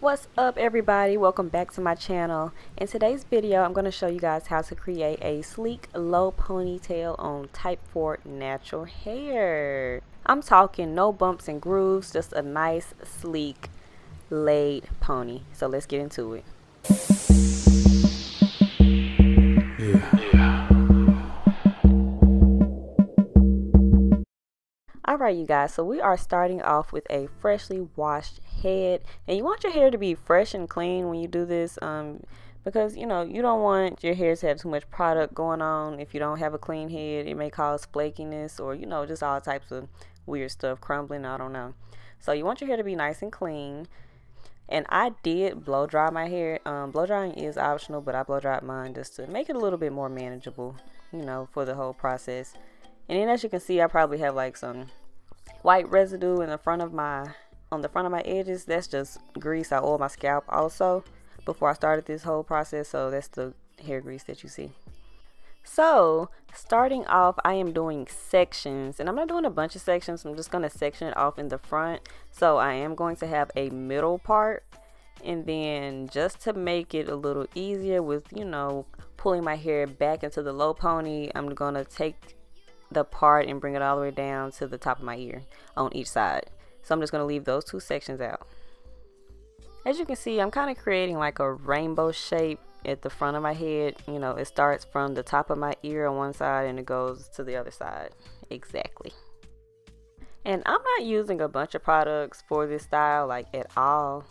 What's up everybody, welcome back to my channel. In today's video I'm going to show you guys how to create a sleek low ponytail on type 4 natural hair. I'm talking no bumps and grooves, just a nice sleek laid pony. So let's get into it. Alright you guys, so we are starting off with a freshly washed head, and you want your hair to be fresh and clean when you do this because you don't want your hair to have too much product going on. If you don't have a clean head, it may cause flakiness or just all types of weird stuff, crumbling, I don't know. So you want your hair to be nice and clean. And I did blow dry my hair. Blow drying is optional, but I blow dried mine just to make it a little bit more manageable, for the whole process. And then as you can see, I probably have like some white residue in the front of my edges. That's just grease. I oiled my scalp also before I started this whole process, so that's the hair grease that you see. So starting off, I am doing sections, and I'm not doing a bunch of sections. I'm just going to section it off in the front. So I am going to have a middle part, and then just to make it a little easier with pulling my hair back into the low pony, I'm going to take the part and bring it all the way down to the top of my ear on each side. So I'm just going to leave those two sections out. As you can see, I'm kind of creating like a rainbow shape at the front of my head. It starts from the top of my ear on one side and it goes to the other side. Exactly. And I'm not using a bunch of products for this style like at all.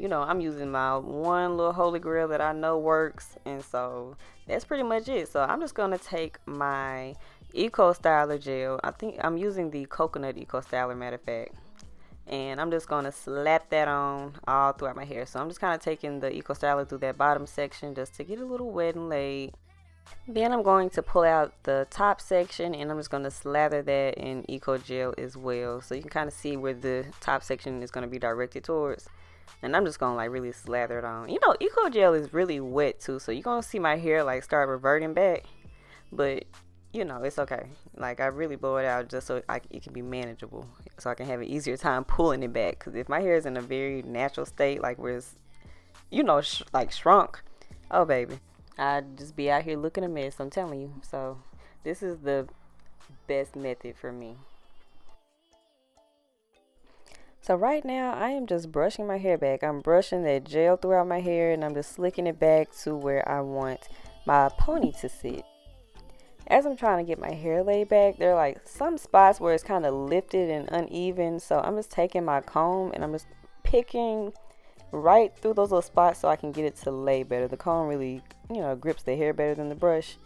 I'm using my one little holy grail that I know works, and so that's pretty much it. So I'm just going to take my Eco Styler gel. I think I'm using the coconut Eco Styler, matter of fact, and I'm just going to slap that on all throughout my hair. So I'm just kind of taking the Eco Styler through that bottom section just to get a little wet and laid. Then I'm going to pull out the top section and I'm just going to slather that in Eco Gel as well, so you can kind of see where the top section is going to be directed towards. And I'm just going to like really slather it on. Eco Gel is really wet too, so you're going to see my hair like start reverting back, but it's okay. Like, I really blow it out just so it can be manageable, so I can have an easier time pulling it back. Because if my hair is in a very natural state, like where it's, like shrunk, oh baby, I'd just be out here looking a mess, I'm telling you. So this is the best method for me. So right now, I am just brushing my hair back. I'm brushing that gel throughout my hair, and I'm just slicking it back to where I want my pony to sit. As I'm trying to get my hair laid back, there are like some spots where it's kind of lifted and uneven. So I'm just taking my comb and I'm just picking right through those little spots so I can get it to lay better. The comb really, grips the hair better than the brush.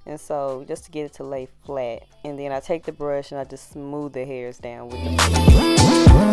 And so just to get it to lay flat. And then I take the brush and I just smooth the hairs down with it.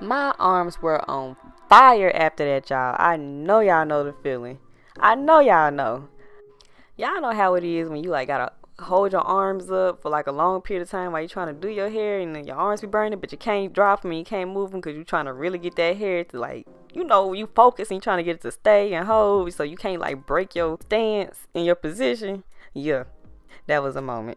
My arms were on fire after that, y'all. I know y'all know the feeling. I know y'all know. Y'all know how it is when you like gotta hold your arms up for like a long period of time while you're trying to do your hair, and then your arms be burning, but you can't drop them and you can't move them because you're trying to really get that hair to like, you focus and you're trying to get it to stay and hold, so you can't like break your stance in your position. Yeah, that was a moment.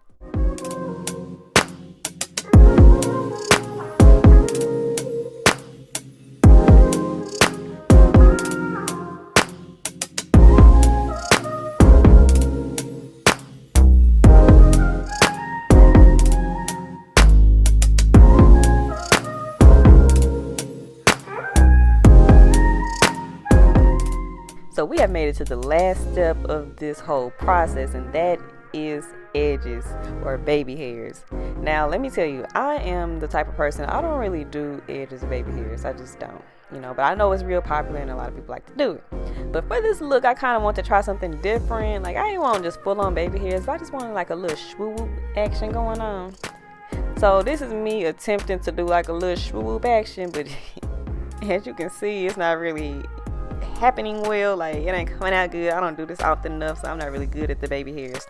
So we have made it to the last step of this whole process, and that is edges or baby hairs. Now let me tell you, I am the type of person, I don't really do edges of baby hairs. I just don't. you know, but I know it's real popular and a lot of people like to do it. But for this look, I kind of want to try something different. Like, I ain't want just full on baby hairs, but I just wanted like a little swoop action going on. So this is me attempting to do like a little swoop action, but as you can see, it's not really happening well. Like, it ain't coming out good. I don't do this often enough, so I'm not really good at the baby hairs.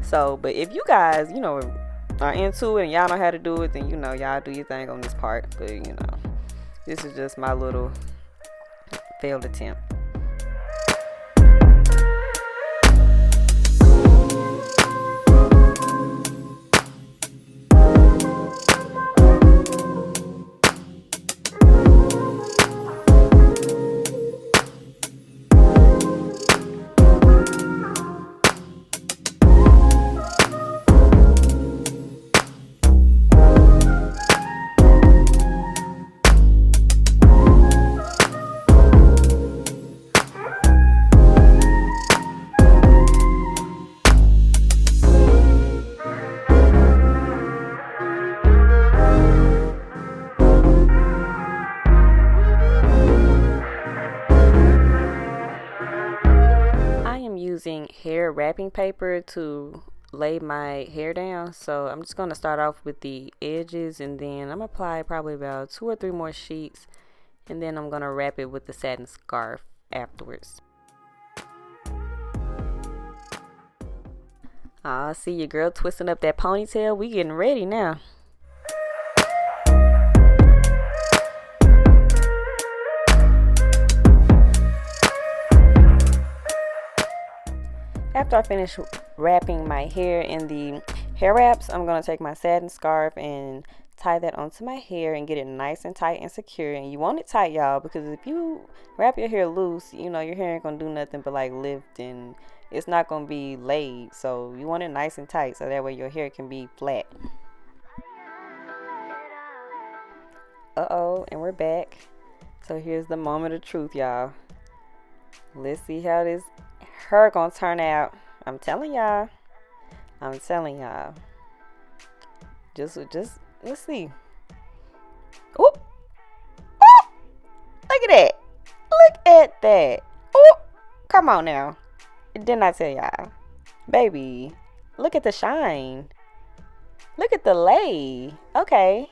So, but if you guys, you know, are into it and y'all know how to do it, then, you know, y'all do your thing on this part. But, you know, this is just my little failed attempt. Using hair wrapping paper to lay my hair down, so I'm just going to start off with the edges, and then I'm gonna apply probably about 2 or 3 more sheets, and then I'm gonna wrap it with the satin scarf afterwards. See your girl twisting up that ponytail. We getting ready now. After I finish wrapping my hair in the hair wraps, I'm going to take my satin scarf and tie that onto my hair and get it nice and tight and secure. And you want it tight, y'all, because if you wrap your hair loose, you know, your hair ain't going to do nothing but like lift, and it's not going to be laid. So you want it nice and tight so that way your hair can be flat. And we're back. So here's the moment of truth, y'all. Let's see how this hair gonna turn out. I'm telling y'all. Just let's see. Oop. Oh, look at that. Oh, come on now. Didn't I tell y'all? Baby, look at the shine. Look at the lay. Okay.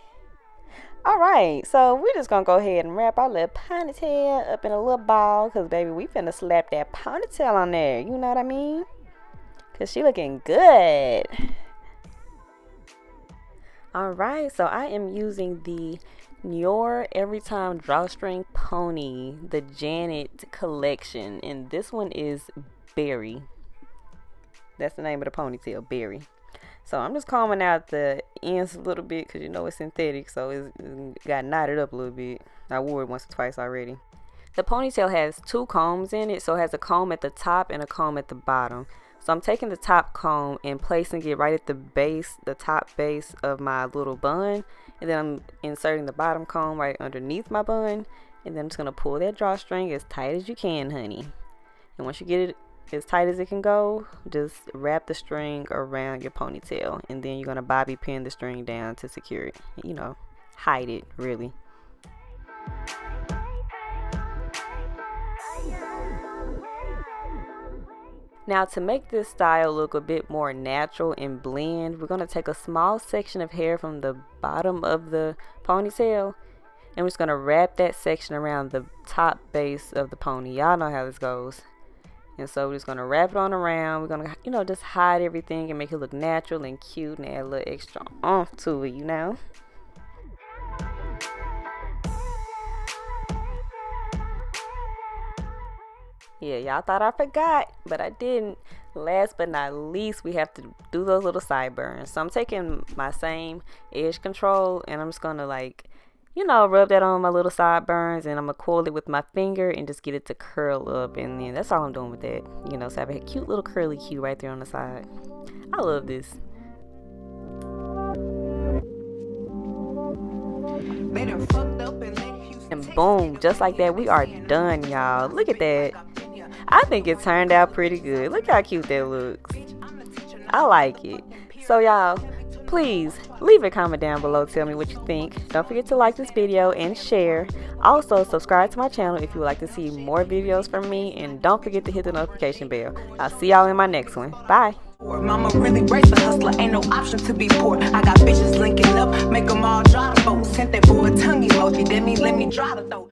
Alright, so we're just gonna go ahead and wrap our little ponytail up in a little ball, because baby, we finna slap that ponytail on there, you know what I mean? Because she looking good. Alright, so I am using the Your Everytime Drawstring Pony, the Janet collection, and this one is Berry. That's the name of the ponytail, Berry. So I'm just combing out the ends a little bit, because you know it's synthetic, so it got knotted up a little bit. I wore it once or twice already. The ponytail has 2 combs in it, so it has a comb at the top and a comb at the bottom. So I'm taking the top comb and placing it right at the base, the top base of my little bun, and then I'm inserting the bottom comb right underneath my bun, and then I'm just going to pull that drawstring as tight as you can, honey. And once you get it as tight as it can go, just wrap the string around your ponytail, and then you're going to bobby pin the string down to secure it, you know, hide it really. Now, to make this style look a bit more natural and blend, we're going to take a small section of hair from the bottom of the ponytail, and we're just going to wrap that section around the top base of the pony. Y'all know how this goes. And so we're just going to wrap it on around. We're going to, you know, just hide everything and make it look natural and cute and add a little extra oomph to it, you know. Yeah, y'all thought I forgot, but I didn't. Last but not least, we have to do those little sideburns. So I'm taking my same edge control, and I'm just going to, like, you know, rub that on my little sideburns, and I'm going to coil it with my finger and just get it to curl up, and then that's all I'm doing with that. You know, so I have a cute little curly cue right there on the side. I love this. And boom, just like that, we are done, y'all. Look at that. I think it turned out pretty good. Look how cute that looks. I like it. So y'all, Please leave a comment down below. Tell me what you think. Don't forget to like this video and share. Also, subscribe to my channel if you would like to see more videos from me. And don't forget to hit the notification bell. I'll see y'all in my next one. Bye. Mama really raised a hustler, ain't no option to be poor. I got bitches linking up, make them all drop the boat. Sent that boy a tongue emoji, that mean let me try to throw.